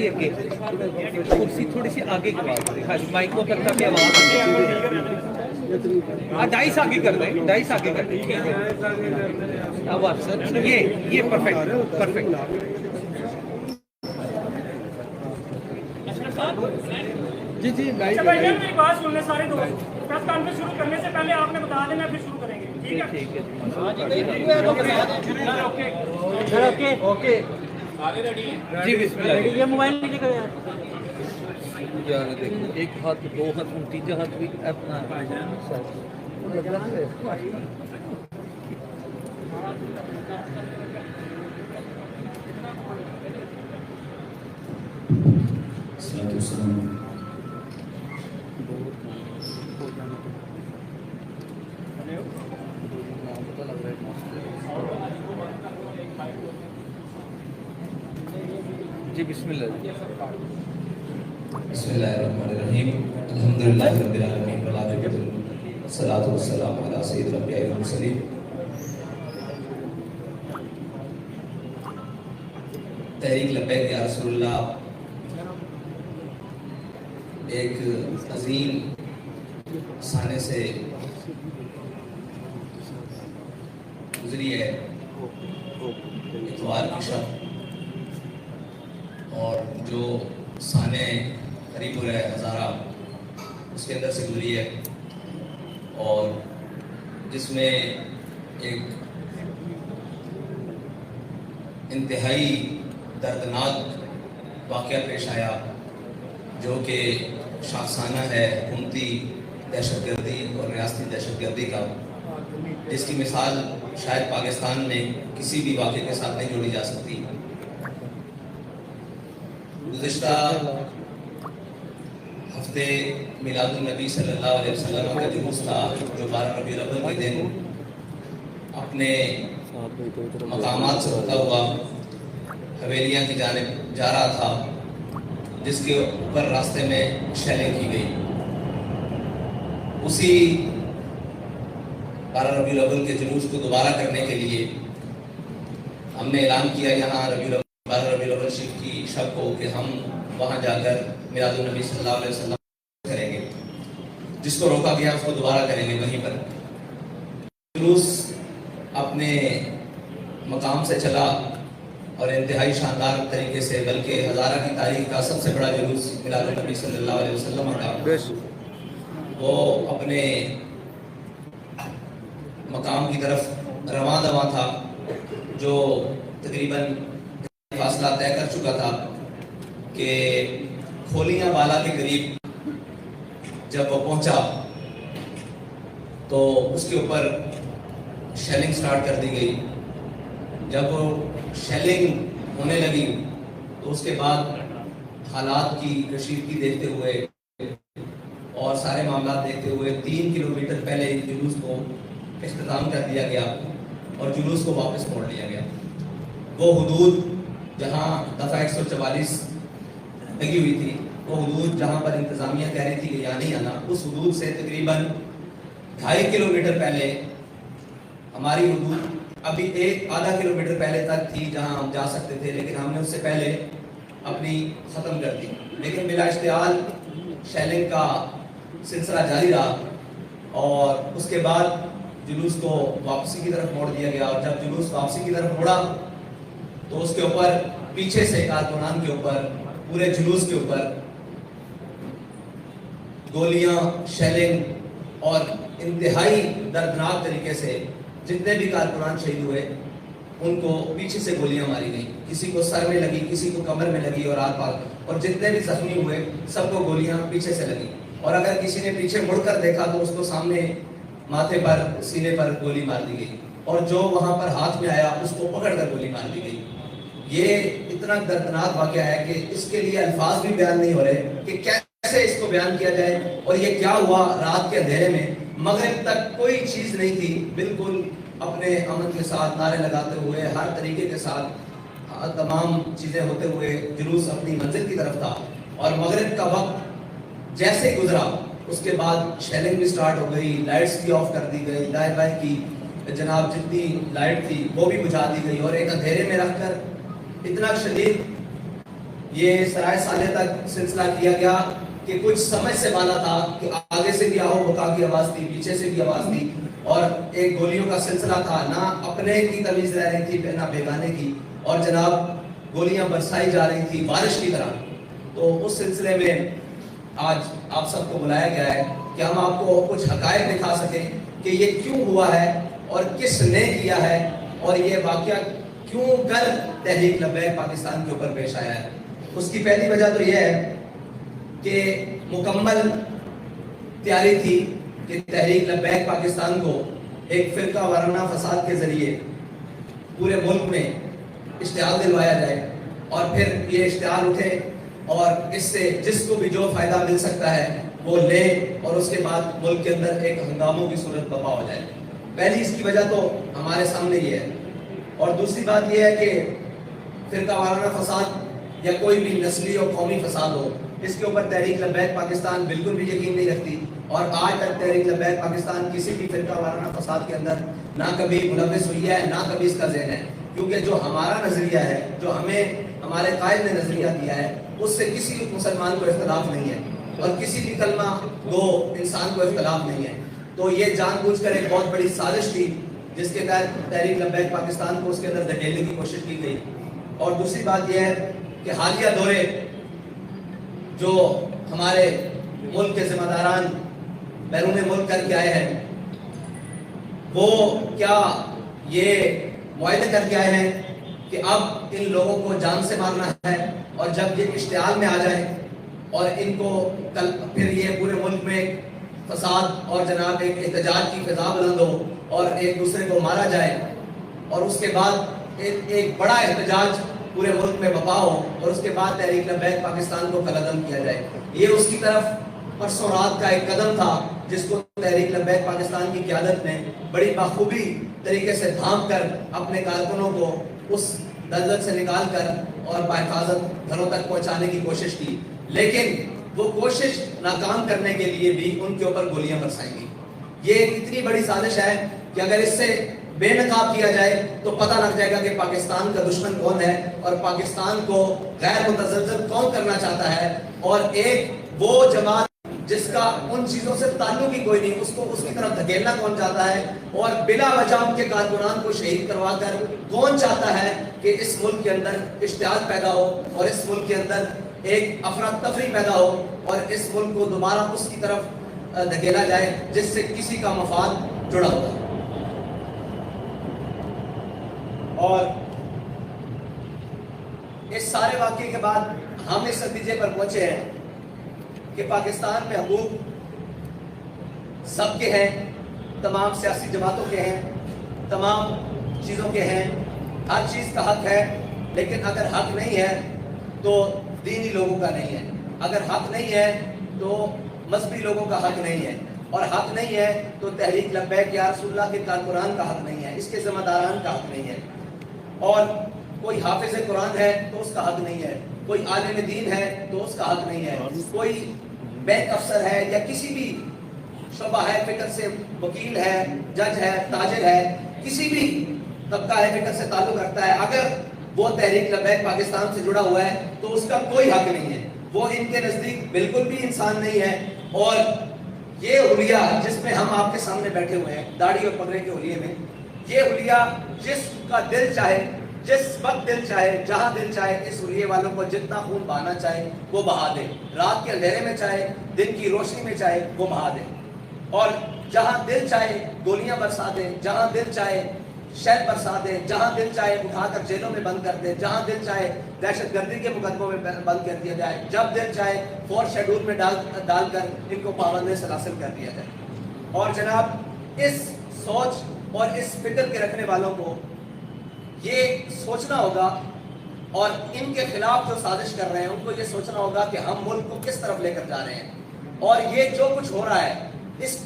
سے اگے کرسی تھوڑی سی آگے کی بات کریں. ہاں جی مائک کو تک تک آواز ڈائی سے آگے کر دیں, ڈائی سے آگے کر دیں. آواز سر یہ پرفیکٹ پرفیکٹ. جی جی میری بات سن لیں سارے دوست. پریس کانفرنس شروع کرنے سے پہلے آپ نے بتا دینا پھر شروع کریں گے. ٹھیک ہے اوکے جی بسم اللہ. یہ موبائل نیچے کریں دیکھو, ایک ہاتھ دو ہاتھ تیجا ہاتھ بھی اپنا. جی بسم اللہ. بسم اللہ الرحمن الرحیم. الحمدللہ رب العالمین والصلاۃ والسلام علی سید الانبیاء والمرسلین. تحریک لبیک یا رسول اللہ ایک عظیم سانے سے گزری ہے اتوار کی شب, اور جو سانے قریب ہزارہ اس کے اندر سے گزری ہے, اور جس میں ایک انتہائی دردناک واقعہ پیش آیا جو کہ شاخسانہ ہے حکومتی دہشت گردی اور ریاستی دہشت گردی کا, جس کی مثال شاید پاکستان میں کسی بھی واقعے کے ساتھ نہیں جوڑی جا سکتی. گزشتہ ہفتے میلاد النبی صلی اللہ علیہ وسلم کا جلوس تھا جو 12 ربیع الاول کے دن اپنے مقامات سے ہوتا ہوا حویلیاں کی جانب جا رہا تھا, جس کے اوپر راستے میں شیلنگ کی گئی. اسی 12 ربیع الاول کے جلوس کو دوبارہ کرنے کے لیے ہم نے اعلان کیا یہاں 12 ربیع الاول شریف کی شب کو کہ ہم وہاں جا کر میلاد النبی صلی اللہ علیہ وسلم کریں گے. جس کو روکا گیا اس کو دوبارہ کریں گے وہیں پر. جلوس اپنے مقام سے چلا اور انتہائی شاندار طریقے سے, بلکہ ہزارہ کی تاریخ کا سب سے بڑا جلوس میلاد النبی صلی اللہ علیہ وسلم کا وہ اپنے مقام کی طرف رواں دواں تھا, جو تقریباً فاصلہ طے کر چکا تھا کہ کھولیاں بالا کے قریب جب وہ پہنچا تو اس کے اوپر شیلنگ سٹارٹ کر دی گئی. جب وہ شیلنگ ہونے لگی تو اس کے بعد حالات کی کشیدگی دیکھتے ہوئے اور سارے معاملات دیکھتے ہوئے 3 کلومیٹر پہلے جلوس کو اختتام کر دیا گیا اور جلوس کو واپس موڑ لیا گیا. وہ حدود جہاں دفعہ 144 لگی ہوئی تھی, وہ حدود جہاں پر انتظامیہ کہہ رہی تھی کہ یہاں نہیں آنا, اس حدود سے تقریباً 2.5 کلومیٹر پہلے ہماری حدود ابھی آدھا کلومیٹر پہلے تک تھی جہاں ہم جا سکتے تھے, لیکن ہم نے اس سے پہلے اپنی ختم کر دی. لیکن بلا اشتعال شیلنگ کا سلسلہ جاری رہا اور اس کے بعد جلوس کو واپسی کی طرف موڑ دیا گیا. اور جب جلوس واپسی کی طرف موڑا تو اس کے اوپر پیچھے سے کارکنان کے اوپر پورے جلوس کے اوپر گولیاں, شیلنگ اور انتہائی دردناک طریقے سے جتنے بھی کارکنان شہید ہوئے ان کو پیچھے سے گولیاں ماری گئیں. کسی کو سر میں لگی, کسی کو کمر میں لگی اور آس پاس, اور جتنے بھی زخمی ہوئے سب کو گولیاں پیچھے سے لگی. اور اگر کسی نے پیچھے مڑ کر دیکھا تو اس کو سامنے ماتھے پر, سینے پر گولی مار دی گئی, اور جو وہاں پر ہاتھ میں آیا اس کو پکڑ کر گولی مار دی گئی. یہ اتنا دردناک واقعہ ہے کہ اس کے لیے الفاظ بھی بیان نہیں ہو رہے کہ کیسے اس کو بیان کیا جائے. اور یہ کیا ہوا رات کے اندھیرے میں, مغرب تک کوئی چیز نہیں تھی, بالکل اپنے امن کے ساتھ نعرے لگاتے ہوئے ہر طریقے کے ساتھ تمام چیزیں ہوتے ہوئے جلوس اپنی منزل کی طرف تھا. اور مغرب کا وقت جیسے گزرا اس کے بعد شیلنگ بھی سٹارٹ ہو گئی, لائٹس بھی آف کر دی گئی, دائیں بائیں کی جناب جتنی لائٹ تھی وہ بھی بجھا دی گئی, اور ایک اندھیرے میں رکھ کر اتنا شدید یہ سرائے سالے تک سلسلہ کیا گیا کہ کچھ سمجھ سے بالا تھا کہ آگے سے بھی آہو بکا کی آواز تھی، پیچھے سے بھی آواز تھی، اور ایک گولیوں کا سلسلہ تھا، نہ اپنے کی تمیز رہ رہی تھی نہ بیگانے کی، اور جناب گولیاں برسائی جا رہی تھی بارش کی طرح۔ تو اس سلسلے میں آج آپ سب کو بلایا گیا ہے کہ ہم آپ کو کچھ حقائق دکھا سکیں کہ یہ کیوں ہوا ہے اور کس نے کیا ہے، اور یہ واقعہ کیوں کر تحریک لبیک پاکستان کے اوپر پیش آیا ہے۔ اس کی پہلی وجہ تو یہ ہے کہ مکمل تیاری تھی کہ تحریک لبیک پاکستان کو ایک فرقہ وارانہ فساد کے ذریعے پورے ملک میں اشتعال دلوایا جائے، اور پھر یہ اشتعال اٹھے اور اس سے جس کو بھی جو فائدہ مل سکتا ہے وہ لے، اور اس کے بعد ملک کے اندر ایک ہنگاموں کی صورت برپا ہو جائے۔ پہلی اس کی وجہ تو ہمارے سامنے یہ ہے، اور دوسری بات یہ ہے کہ فرقہ وارانہ فساد یا کوئی بھی نسلی اور قومی فساد ہو، اس کے اوپر تحریک لبیک پاکستان بالکل بھی یقین نہیں رکھتی، اور آج تک تحریک لبیک پاکستان کسی بھی فرقہ وارانہ فساد کے اندر نہ کبھی ملوث ہوئی ہے، نہ کبھی اس کا ذہن ہے، کیونکہ جو ہمارا نظریہ ہے، جو ہمیں ہمارے قائد نے نظریہ دیا ہے، اس سے کسی مسلمان کو اختلاف نہیں ہے، اور کسی بھی کلمہ گو انسان کو اختلاف نہیں ہے۔ تو یہ جان بوجھ کر ایک بہت بڑی سازش تھی جس کے تحت تحریک لبیک پاکستان کو اس کے اندر دھکیلنے کی کوشش کی گئی۔ اور دوسری بات یہ ہے کہ حالیہ دورے جو ہمارے ملک کے ذمہ داران بیرون ملک کر کے آئے ہیں، وہ کیا یہ معاہدے کر کے آئے ہیں کہ اب ان لوگوں کو جان سے مارنا ہے، اور جب یہ اشتعال میں آ جائیں اور ان کو کل پھر یہ پورے ملک میں فساد اور جناب ایک احتجاج کی فضا بلند ہو اور ایک دوسرے کو مارا جائے، اور اس کے بعد ایک بڑا احتجاج پورے ملک میں برپا ہو، اور اس کے بعد تحریک لبیک پاکستان کو قلعدم کیا جائے۔ یہ اس کی طرف پرسوں رات کا ایک قدم تھا جس کو تحریک لبیک پاکستان کی قیادت نے بڑی بخوبی طریقے سے تھام کر اپنے کارکنوں کو اس دلدل سے نکال کر اور بحفاظت گھروں تک پہنچانے کی کوشش کی، لیکن وہ کوشش ناکام کرنے کے لیے بھی ان کے اوپر گولیاں برسائیں گی۔ یہ اتنی بڑی سازش ہے کہ اگر اس سے بے نقاب کیا جائے تو پتہ لگ جائے گا کہ پاکستان کا دشمن کون ہے، اور پاکستان کو غیر متزلزل کون کرنا چاہتا ہے، اور ایک وہ جماعت جس کا ان چیزوں سے تعلق ہی کوئی نہیں، اس کو اس کی طرف دھکیلنا کون چاہتا ہے، اور بلا وجہ ان کے کارکنان کو شہید کروا کر کون چاہتا ہے کہ اس ملک کے اندر اشتعال پیدا ہو، اور اس ملک کے اندر ایک افراتفری پیدا ہو، اور اس ملک کو دوبارہ اس کی طرف دھکیلا جائے جس سے کسی کا مفاد جڑا ہوا ہے۔ اور اس سارے واقعے کے بعد ہم اس نتیجے پر پہنچے ہیں کہ پاکستان میں حقوق سب کے ہیں، تمام سیاسی جماعتوں کے ہیں، تمام چیزوں کے ہیں، ہر چیز کا حق ہے، لیکن اگر حق نہیں ہے تو دینی لوگوں کا نہیں ہے، اگر حق نہیں ہے تو مذہبی لوگوں کا حق نہیں ہے، اور حق نہیں ہے تو تحریک لبیک یا رسول اللہ کے کارکنان کا حق نہیں ہے، اس کے ذمہ داران کا حق نہیں ہے، اور کوئی حافظ قرآن ہے تو اس کا حق نہیں ہے، کوئی عالم دین ہے تو اس کا حق نہیں ہے، کوئی بینک افسر ہے یا کسی بھی شعبہ ہے فکر سے وکیل ہے، جج ہے، تاجر ہے، کسی بھی طبقہ ہے فکر سے تعلق رکھتا ہے، اگر وہ تحریک لبیک پاکستان سے جڑا ہوا ہے تو اس کا کوئی حق نہیں ہے، وہ ان کے نزدیک بالکل بھی انسان نہیں ہے۔ اور یہ حلیہ جس میں ہم آپ کے سامنے بیٹھے ہوئے ہیں، داڑھی اور پگڑے کے حلیے میں، یہ حلیہ جس کا دل چاہے، جس وقت دل چاہے، جہاں دل چاہے، اس حلیے والوں کو جتنا خون بہانا چاہے وہ بہا دے، رات کے اندھیرے میں چاہے، دن کی روشنی میں چاہے وہ بہا دے، اور جہاں دل چاہے گولیاں برسا دے، جہاں دل چاہے شہد برسا دے، جہاں دل چاہے اٹھا کر جیلوں میں بند کر دے، جہاں دل چاہے دہشت گردی کے مقدموں میں بند کر دیا جائے، جب دل چاہے فورتھ شیڈول میں ڈال کر ان کو پابند سلاسل کر دیا جائے۔ اور جناب اس سوچ اور اس فکر کے رکھنے والوں کو یہ سوچنا ہوگا، اور ان کے خلاف جو سازش کر رہے ہیں ان کو یہ سوچنا ہوگا کہ ہم ملک کو کس طرف لے کر جا رہے ہیں، اور یہ جو کچھ ہو رہا ہے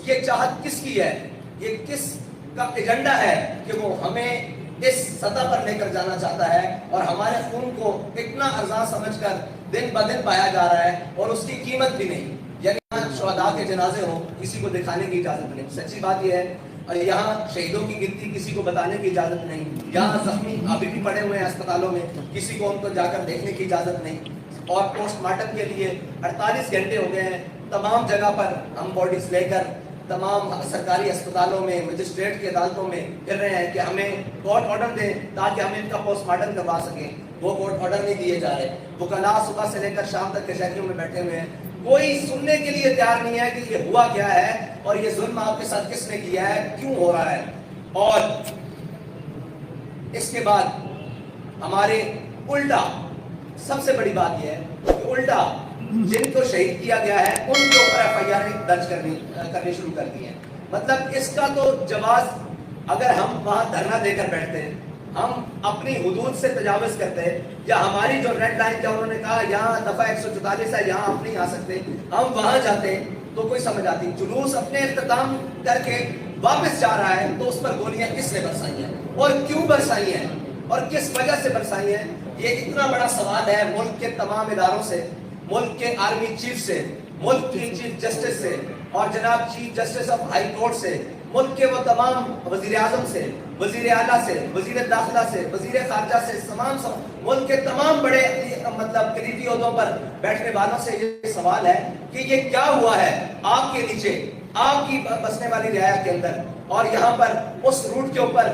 یہ چاہت کس کی ہے، یہ کس کا ایجنڈا ہے کہ وہ ہمیں اس سطح پر لے کر جانا چاہتا ہے، اور ہمارے خون کو اتنا ارزاں سمجھ کر دن بدن پایا جا رہا ہے اور اس کی قیمت بھی نہیں، یعنی شہداء کے جنازے ہوں کسی کو دکھانے کی اجازت نہیں، سچی بات یہ ہے، اور یہاں شہیدوں کی گنتی کسی کو بتانے کی اجازت نہیں، یہاں زخمی ابھی بھی پڑے ہوئے ہیں اسپتالوں میں، کسی کو ان کو جا کر دیکھنے کی اجازت نہیں، اور پوسٹ مارٹم کے لیے 48 گھنٹے ہو گئے ہیں. تمام جگہ پر ہم باڈیز لے کر تمام سرکاری اسپتالوں میں, مجسٹریٹ کی عدالتوں میں پھر رہے ہیں کہ ہمیں کورٹ آرڈر دیں تاکہ ہم ان کا پوسٹ مارٹم کروا سکیں. وہ کورٹ آرڈر نہیں دیے جا رہے. وکلاء صبح سے لے کر شام تک کچہریوں میں بیٹھے ہوئے ہیں. کوئی سننے کے لیے تیار نہیں ہے کہ یہ ہوا کیا ہے اور یہ ظلم آپ کے ساتھ کس نے کیا ہے, کیوں ہو رہا ہے. اور اس کے بعد ہمارے الٹا سب سے بڑی بات یہ ہے کہ الٹا جن کو شہید کیا گیا ہے ان کے اوپر FIR درج کرنی شروع کر دی ہے. مطلب اس کا تو جواز, اگر ہم وہاں دھرنا دے کر بیٹھتے ہیں, ہم اپنی حدود سے تجاوز کرتے ہیں, یا ہماری جو ریڈ لائن کیا انہوں نے کہا یہاں دفعہ 144 ہے یہاں آپ نہیں آ سکتے, ہم وہاں جاتے ہیں تو کوئی سمجھ آتی. جلوس اپنے اختتام کر کے واپس جا رہا ہے تو اس پر گولیاں کس نے برسائی ہیں اور کیوں برسائی ہیں اور کس وجہ سے برسائی ہیں, یہ اتنا بڑا سوال ہے ملک کے تمام اداروں سے, ملک کے آرمی چیف سے, ملک کی چیف جسٹس سے اور جناب chief justice of high court سے, ملک کے وہ تمام وزیر اعظم سے, وزیر اعلیٰ سے, وزیر داخلہ سے, وزیر خارجہ سے, ملک کے تمام بڑے مطلب قریبی عہدوں پر بیٹھنے والوں سے یہ سوال ہے کہ یہ کیا ہوا ہے آپ کے نیچے, آپ کی بسنے والی رعایا کے اندر, اور یہاں پر اس روٹ کے اوپر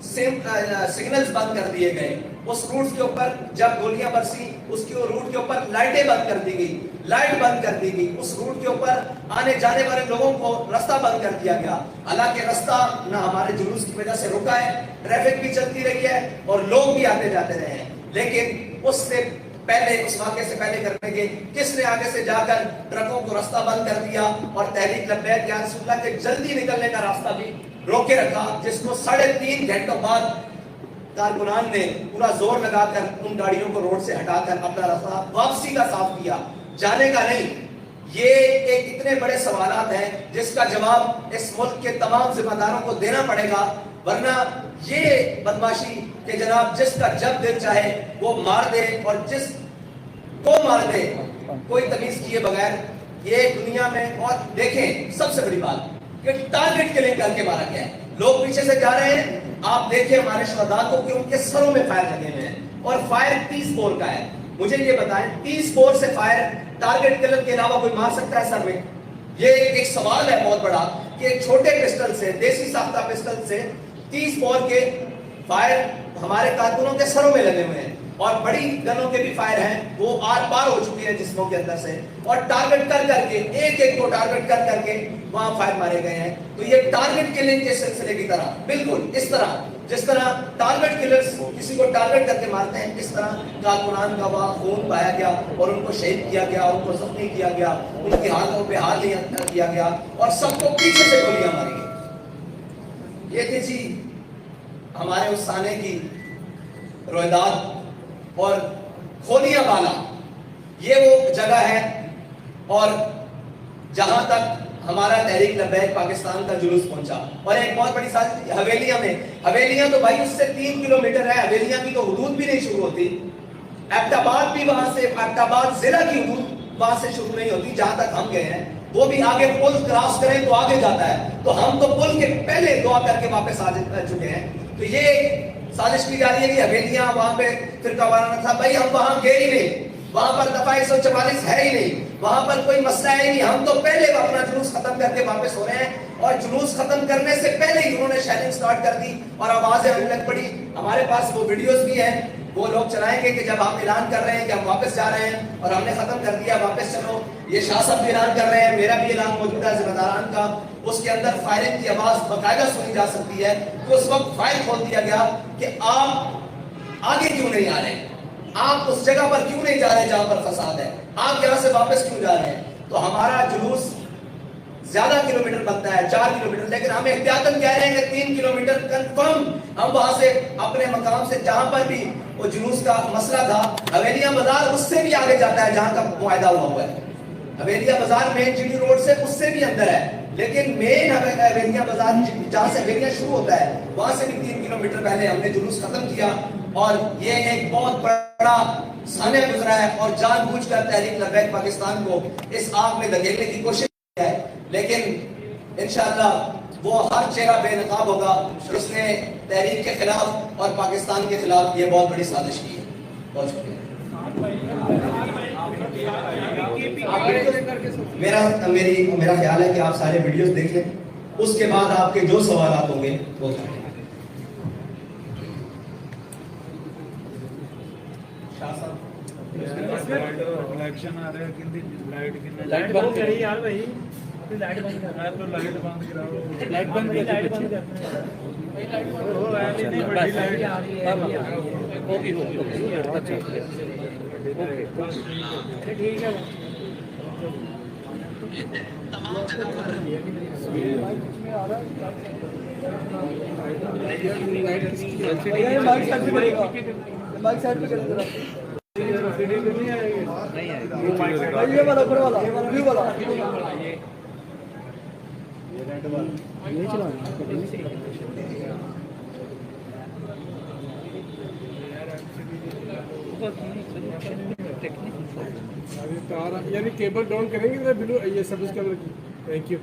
سگنلز بند کر دیے گئے, اس روٹ کے اوپر جب گولیاں برسی اس کے روٹ کے اوپر لائٹیں بند کر دی گئی, لائٹ بند کر دی گئی, اس روٹ کے اوپر آنے جانے والے لوگوں کو رستہ بند کر دیا گیا. حالانکہ رستہ نہ ہمارے جلوس کی وجہ سے رکا ہے, ٹریفک بھی چلتی رہی ہے اور لوگ بھی آتے جاتے رہے ہیں, لیکن اس سے پہلے, اس واقعے سے پہلے کرنے کے کس نے آگے سے جا کر ٹرکوں کو رستہ بند کر دیا اور تحریک لبیک یا رسول اللہ کے جلدی نکلنے کا راستہ بھی روکے رکھا, جس کو 3.5 گھنٹوں بعد کارکنان نے پورا زور لگا کر ان گاڑیوں کو روڈ سے ہٹا کر اپنا راستہ واپسی کا صاف کیا, جانے کا نہیں. یہ ایک اتنے بڑے سوالات ہیں جس کا جواب اس ملک کے تمام ذمہ داروں کو دینا پڑے گا, ورنہ یہ بدماشی کہ جناب جس کا جب دل چاہے وہ مار دے اور جس کو مار دے کوئی تمیز کیے بغیر, یہ دنیا میں. اور دیکھیں سب سے بڑی بات کہ ٹارگٹ کلنگ کر کے مارا گیا ہے. لوگ پیچھے سے جا رہے ہیں, آپ دیکھیں ہمارے شہداء کو کہ ان کے سروں میں فائر لگے ہوئے ہیں, اور فائر 30 بور کا ہے. مجھے یہ بتائیں 30 بور سے فائر ٹارگٹ کلر کے علاوہ کوئی مار سکتا ہے سر میں؟ یہ ایک سوال ہے بہت بڑا کہ ایک چھوٹے پسٹل سے, دیسی ساختہ پسٹل سے 30 بور کے فائر ہمارے کارکنوں کے سروں میں لگے ہوئے ہیں, اور بڑی گنوں کے بھی فائر ہیں وہ آر پار ہو چکی ہیں جسموں کے اندر سے, اور ٹارگٹ کر کر کے ایک ایک کو ٹارگٹ کر کر کے وہاں فائر مارے گئے ہیں. تو یہ ٹارگٹ کلنگ کے سلسلے کی طرح, بالکل اس طرح جس طرح ٹارگٹ کلرز کسی کو ٹارگٹ کر کے مارتے ہیں, اس طرح کارکنان کا وہاں خون پایا گیا اور ان کو شہید کیا گیا, ان کو زخمی کیا گیا, ان کی ہاتھوں پہ ہاتھ کیا گیا, اور سب کو پیچھے سے گولیاں ماری گئی. یہ تھی جی ہمارے اس سانے کی رویداد. اور کھولیاں والا یہ وہ جگہ ہے, اور جہاں تک ہمارا تحریک لبیک پاکستان کا جلوس پہنچا. اور ایک بہت بڑی سازش حویلیاں میں, حویلیاں تو بھائی اس سے 3 کلومیٹر ہے, حویلیاں کی تو حدود بھی نہیں شروع ہوتی. ایبٹ آباد بھی وہاں سے, ایبٹ آباد ضلع کی حدود وہاں سے شروع نہیں ہوتی جہاں تک ہم گئے ہیں. وہ بھی آگے پل کراس کریں تو آگے جاتا ہے, تو ہم تو پل کے پہلے دعا کر کے واپس آ چکے ہیں. تو یہ سازش کی جا رہی ہے کہ حویلیاں وہاں پہ فرقہ وارانہ تھا. بھائی ہم وہاں گئے ہی نہیں, وہاں پر دفعہ 144 ہے ہی نہیں, وہاں پر کوئی مسئلہ ہے ہی نہیں. ہم تو پہلے اپنا جلوس ختم کر کے واپس ہو رہے ہیں, اور جلوس ختم کرنے سے پہلے ہی انہوں نے شیلنگ سٹارٹ کر دی اور آوازیں آنے لگ پڑی. ہمارے پاس وہ ویڈیوز بھی ہیں, وہ لوگ چلائیں گے کہ جب آپ اعلان کر رہے ہیں کہ ہم واپس جا رہے ہیں اور ہم نے ختم کر دیا واپس چلو. یہ شاہ صاحب بھی اعلان کر رہے ہیں, میرا بھی اعلان موجود ہے ذمہ داران کا, اس کے اندر فائرنگ کی آواز باقاعدہ سنی جا سکتی ہے. تو اس وقت فائر کھول دیا گیا کہ آپ آگے کیوں نہیں آ رہے, آپ اس جگہ پر کیوں نہیں جا رہے جہاں پر فساد ہے, آپ یہاں سے واپس کیوں جا رہے ہیں. تو ہمارا جلوس زیادہ کلومیٹر بنتا ہے, 4 کلومیٹر, لیکن ہم احتیاطاً کہہ رہے ہیں کہ 3 کلومیٹر کنفرم ہم وہاں سے اپنے مقام سے جہاں پر بھی وہ جلوس کا مسئلہ تھا. حویلیاں بازار اس سے بھی آگے جاتا ہے جہاں کا معاہدہ ہوا ہے. حویلیاں بازار مین جی ٹی روڈ سے اس سے بھی اندر ہے, لیکن مین حویلیاں بازار جہاں سے حویلیاں شروع ہوتا ہے وہاں سے بھی 3 کلومیٹر پہلے ہم نے جلوس ختم کیا. اور یہ ایک بہت بڑا سانحہ گزرا ہے, اور جان بوجھ کر تحریک لبیک پاکستان کو اس آگ میں دھکیلنے کی کوشش کی ہے, لیکن انشاءاللہ وہ ہر چہرہ بے نقاب ہوگا جس نے تحریک کے خلاف اور پاکستان کے خلاف یہ بہت بڑی سازش کی ہے. بہت شکریہ. میرا خیال ہے کہ آپ سارے ویڈیوز دیکھ لیں, اس کے بعد آپ کے جو سوالات ہوں گے وہ کریں. لائٹ بند کری یار بھائی, لائٹ بند کرنا تو لائٹ بند کراؤ, لائٹ بند کر, لائٹ بند کرنا وہ ایل بڑی لائٹ آ رہی ہے. اوکے ٹھیک ہے. یعنی کیبل ڈاؤن کریں گے بلو یہ سروس کیبل کی. Thank you.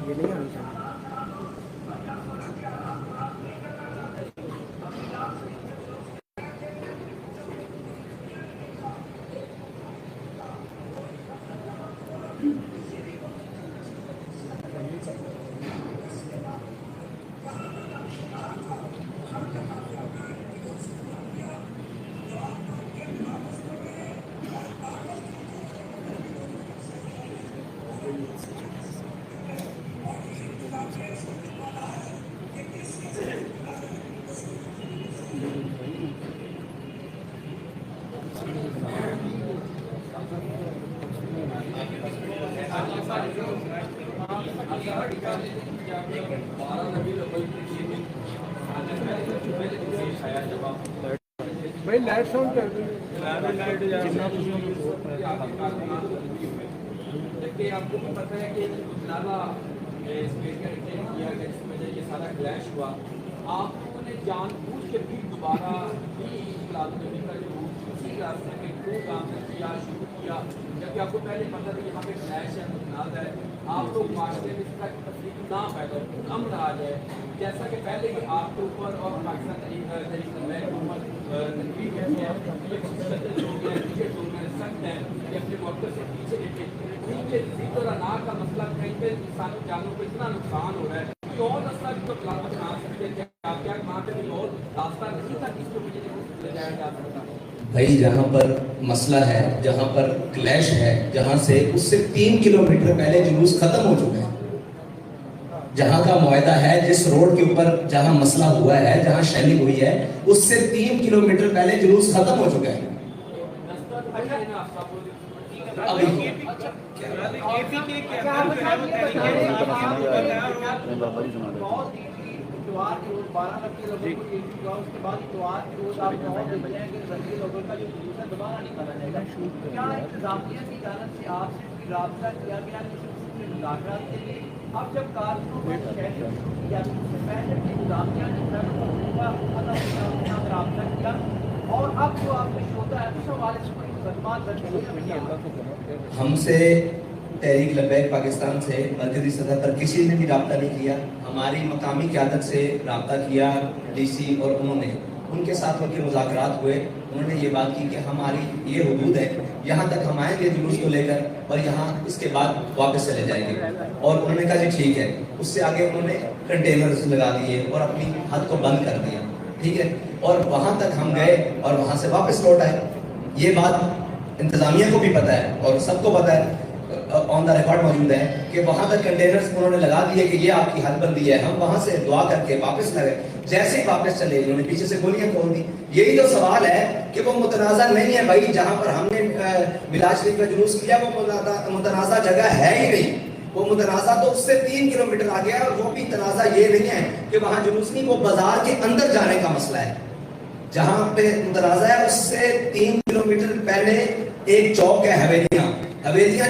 یہ نہیں آنا چاہیے. بھائی لائٹ ساؤنڈ کر دیں. دیکھیے آپ کو پتہ ہے کہ زیادہ اسپیکر کیا گیا جس وجہ یہ سارا کلیش ہوا. آپ لوگوں نے جان بوجھ کے بھی دوبارہ بھی کا جو اسی راستے میں کو کام کیا شروع کیا, جبکہ آپ کو پہلے پتہ تھا کہ یہاں پہ کلیش ہے, متنازع ہے. آپ لوگ معاشرے میں اس طرح کی تفریق نہ پیدا ہو, امن آ جائے. جیسا کہ پہلے کہ آپ کے اوپر اور پاکستان حکومت تنقید کرتی ہے, یہ مستقل لوگ ہیں, پیچھے لوگ ہیں, سخت ہیں, یہ اپنے وقت سے پیچھے دیکھیں. ذکر اور انا کا مسئلہ کہیں پہ انسانی جانوں کو اتنا نقصان ہو رہا ہے کہ اور راستہ بھی تو بنا سکتے ہیں. آپ کیا وہاں پہ کوئی اور راستہ نہیں تھا جس کو مجھے لے جایا جا سکتا. بھائی جہاں پر مسئلہ ہے, جہاں پر کلیش ہے, جہاں سے اس سے 3 کلومیٹر پہلے جلوس ختم ہو چکا ہے. جہاں کا معاہدہ ہے, جس روڈ کے اوپر جہاں مسئلہ ہوا ہے, جہاں شیلنگ ہوئی ہے, اس سے 3 کلومیٹر پہلے جلوس ختم ہو چکا ہے. اب جب کارکنوں کو یا پہلے کی انتظامیہ نے رابطہ کیا اور اب جو آپ نے ہوتا ہے اس حوالے سے کوئی مقدمات درج ہے. ہم سے تحریک لبیک پاکستان سے مرکزی سطح پر کسی نے بھی رابطہ نہیں کیا. ہماری مقامی قیادت سے رابطہ کیا ڈی سی, اور انہوں نے ان کے ساتھ وقت مذاکرات ہوئے. انہوں نے یہ بات کی کہ ہماری یہ حدود ہے, یہاں تک ہم آئیں گے جلوس کو لے کر, اور یہاں اس کے بعد واپس چلے جائیں گے. اور انہوں نے کہا جی ٹھیک ہے. اس سے آگے انہوں نے کنٹینرز لگا دیے اور اپنی حد کو بند کر دیا. ٹھیک ہے, اور وہاں تک ہم گئے اور وہاں سے واپس لوٹ آئے. یہ بات انتظامیہ کو بھی پتہ ہے اور سب کو پتہ ہے, آن دا ریکارڈ موجود ہے کہ وہاں تک کنٹینرز انہوں نے لگا دیے کہ یہ آپ کی حد بندی ہے. ہم وہاں سے دعا کر کے واپس لگے. جیسے ہی واپس چلے انہوں نے پیچھے سے گولیاں کھول دی. یہی تو سوال ہے کہ وہ متنازع نہیں ہے بھائی. جہاں پر ہم نے میلاد شریف کا جلوس کیا وہ متنازع جگہ ہے ہی نہیں. وہ متنازع تو اس سے 3 کلومیٹر آ گیا, اور وہ بھی تنازع یہ نہیں ہے کہ وہاں جلوس نہیں, وہ بازار کے اندر جانے کا مسئلہ ہے. جہاں پہ متنازع ہے اس سے 3 کلومیٹر پہلے ایک چوک ہے حویلیاں